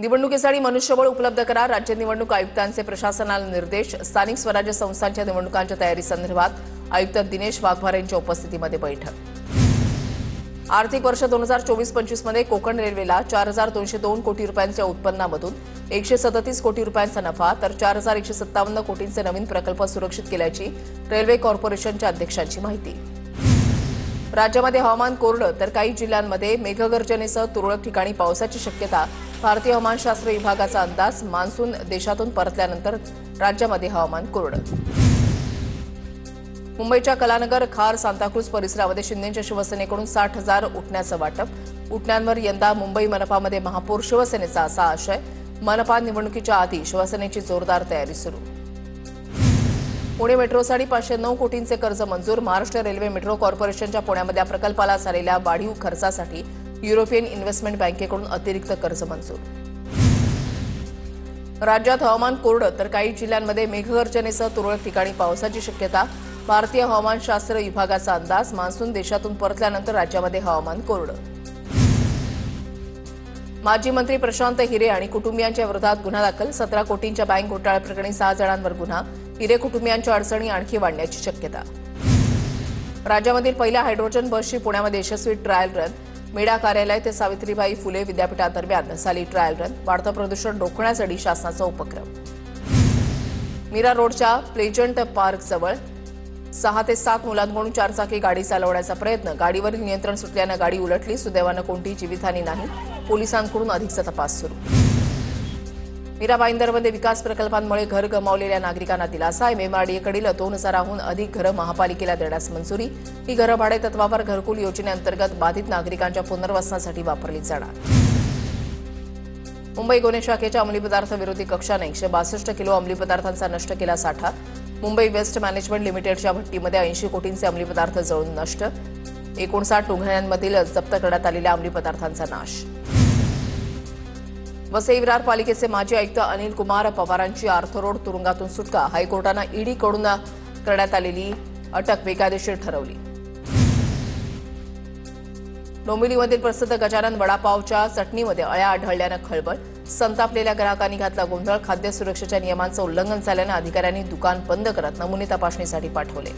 निवडणुकीसाठी मनुष्यबळ उपलब्ध करा. राज्य निवडणूक आयुक्तांचे प्रशासनाला निर्देश. स्थानिक स्वराज्य संस्थांच्या निवडणुकांच्या तयारीसंदर्भात आयुक्त दिनेश वाघमारे यांच्या उपस्थितीमध्ये बैठक. आर्थिक वर्ष 2024-25 मध्ये कोकण रेल्वेला 4,202 कोटी रुपयांच्या उत्पन्नामधून 137 कोटी रुपयांचा नफा तर 4,157 कोटींचे नवीन प्रकल्प सुरक्षित केल्याची रेल्वे कॉर्पोरेशनच्या अध्यक्षांची माहिती. राज्यामध्ये हवामान कोरडं तर काही जिल्ह्यांमध्ये मेघगर्जनेसह तुरळक ठिकाणी पावसाची शक्यता. भारतीय हवामानशास्त्र विभागाचा अंदाज. मान्सून देशातून परतल्यानंतर राज्यामध्ये हवामान कोरडं. मुंबईच्या कलानगर, खार, सांताक्रूज परिसरामध्ये शिंदेच्या शिवसेनेकडून 60,000 उटण्याचं वाटप. उटण्यांवर यंदा मुंबई मनपामध्ये महापौर शिवसेनेचा असा आशय. मनपा निवडणुकीच्या आधी शिवसेनेची जोरदार तयारी सुरू. पुणे मेट्रोसाठी 509 कोटींचे कर्ज मंजूर. महाराष्ट्र रेल्वे मेट्रो कॉर्पोरेशनच्या पुण्यामध्ये या प्रकल्पाला झालेल्या वाढीव खर्चासाठी युरोपियन इन्व्हेस्टमेंट बँकेकडून अतिरिक्त कर्ज मंजूर. राज्यात हवामान कोरडं तर काही जिल्ह्यांमध्ये मेघगर्जनेसह तुरळक ठिकाणी पावसाची शक्यता. भारतीय हवामानशास्त्र विभागाचा अंदाज. मान्सून देशातून परतल्यानंतर राज्यामध्ये हवामान कोरडं. माजी मंत्री प्रशांत हिरे आणि कुटुंबियांच्या विरोधात गुन्हा दाखल. 17 कोटींच्या बँक घोटाळ्याप्रकरणी 6 जणांवर गुन्हा. हिरे कुटुंबियांच्या अडचणी आणखी वाढण्याची शक्यता. राज्यामधील पहिल्या हायड्रोजन बसची पुण्यामध्ये यशस्वी ट्रायल रन. मेडा कार्यालय ते सावित्रीबाई फुले विद्यापीठादरम्यान झाली ट्रायल रन. वाढतं प्रदूषण रोखण्यासाठी शासनाचा उपक्रम. मीरा रोडच्या प्लेजंट पार्कजवळ 6 ते 7 मुलांकडून 4 चाकी गाडी चालवण्याचा प्रयत्न. गाडीवरील नियंत्रण सुटल्यानं गाडी उलटली. सुदैवानं कोणतीही जीवितहानी नाही. पोलिसांकडून अधिकचा तपास सुरू. मीरा भाईंदरमध्ये विकास प्रकल्पांमुळे घर गमावलेल्या नागरिकांना दिलासा. एमएमआरडीएकडील 2,000हून अधिक घरं महापालिकेला देण्यास मंजुरी. ही घरं भाडे तत्वावर घरकुल योजनेअंतर्गत बाधित नागरिकांच्या पुनर्वसनासाठी वापरली जाणार. मुंबई गुन्हे शाखेच्या अंमली पदार्थ विरोधी कक्षाने 162 किलो अंमली पदार्थांचा नष्ट केला साठा. मुंबई वेस्ट मॅनेजमेंट लिमिटेडच्या भट्टीमध्ये 80 कोटींचे अंमली पदार्थ जळून नष्ट. 59 टोंघण्यांमधील जप्त करण्यात आलेल्या अंमली पदार्थांचा नाश. वसई विरार पालिकेचे माजी आयुक्त अनिल कुमार पवारांची आर्थरोड तुरुंगातून सुटका. हायकोर्टानं ईडीकडून करण्यात आलेली अटक बेकायदेशीर ठरवली. डोंबिवलीमधील प्रसिद्ध गजानन वडापावच्या चटणीमध्ये अळ्या आढळल्यानं खळबळ. संतापलेल्या ग्राहकांनी घातला गोंधळ. खाद्य सुरक्षेच्या नियमांचं उल्लंघन झाल्यानं अधिकाऱ्यांनी दुकान बंद करत नमुने तपासणीसाठी पाठवले.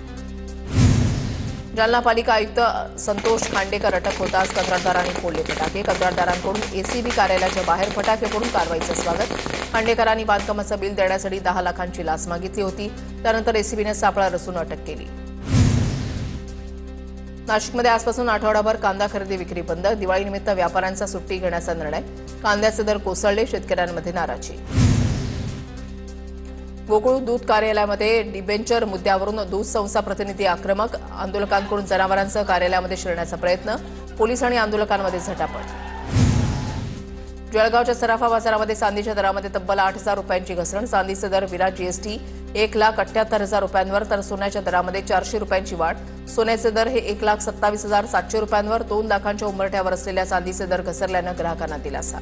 जालना पालिका आयुक्त संतोष खांडेकर अटक होताच कंत्राटदारांनी फोडले फटाके. कंत्राटदारांकडून एसीबी कार्यालयाच्या बाहेर फटाके फोडून कारवाईचं स्वागत. खांडेकरांनी बांधकामाचं बिल देण्यासाठी 10 लाखांची लाच मागितली होती. त्यानंतर एसीबीने सापळा रचून अटक केली. नाशिकमध्ये आजपासून आठवडाभर कांदा खरेदी विक्री बंद. दिवाळीनिमित्त व्यापाऱ्यांचा सुट्टी घेण्याचा निर्णय. कांद्याचे दर कोसळले. शेतकऱ्यांमध्ये नाराजी. गोकुळ दूध कार्यालयामध्ये डिबेंचर मुद्द्यावरून दूध संस्था प्रतिनिधी आक्रमक. आंदोलकांकडून जनावरांसह कार्यालयामध्ये शिरण्याचा प्रयत्न. पोलीस आणि आंदोलकांमध्ये झटापट. जळगावच्या सराफा बाजारामध्ये चांदीच्या दरामध्ये तब्बल 8,000 रुपयांची घसरण. चांदीचे दर विना जीएसटी 1,78,000 रुपयांवर तर सोन्याच्या दरामध्ये 400 रुपयांची वाढ. सोन्याचे दर हे 1,27,700 रुपयांवर. 2 लाखांच्या उंबरठ्यावर असलेल्या चांदीचे दर घसरल्यानं ग्राहकांना दिलासा.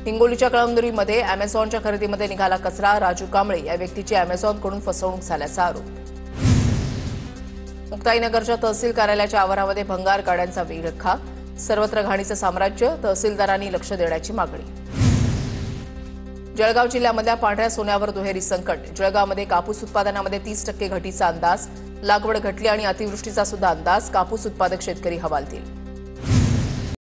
हिंगोलीच्या कळमनुरीमध्ये अॅमेझॉनच्या खरेदीमध्ये निघाला कचरा. राजू कांबळे या व्यक्तीची अॅमेझॉनकडून फसवणूक झाल्याचा आरोप. मुक्ताईनगरच्या तहसील कार्यालयाच्या आवारामध्ये भंगार गाड्यांचा विळखा. सर्वत्र घाणीचं साम्राज्य. तहसीलदारांनी लक्ष देण्याची मागणी. जळगाव जिल्ह्यामधल्या पांढऱ्या सोन्यावर दुहेरी संकट. जळगावमध्ये कापूस उत्पादनामध्ये 30% घटीचा अंदाज. लागवड घटली आणि अतिवृष्टीचा सुद्धा अंदाज. कापूस उत्पादक शेतकरी हवालदिल.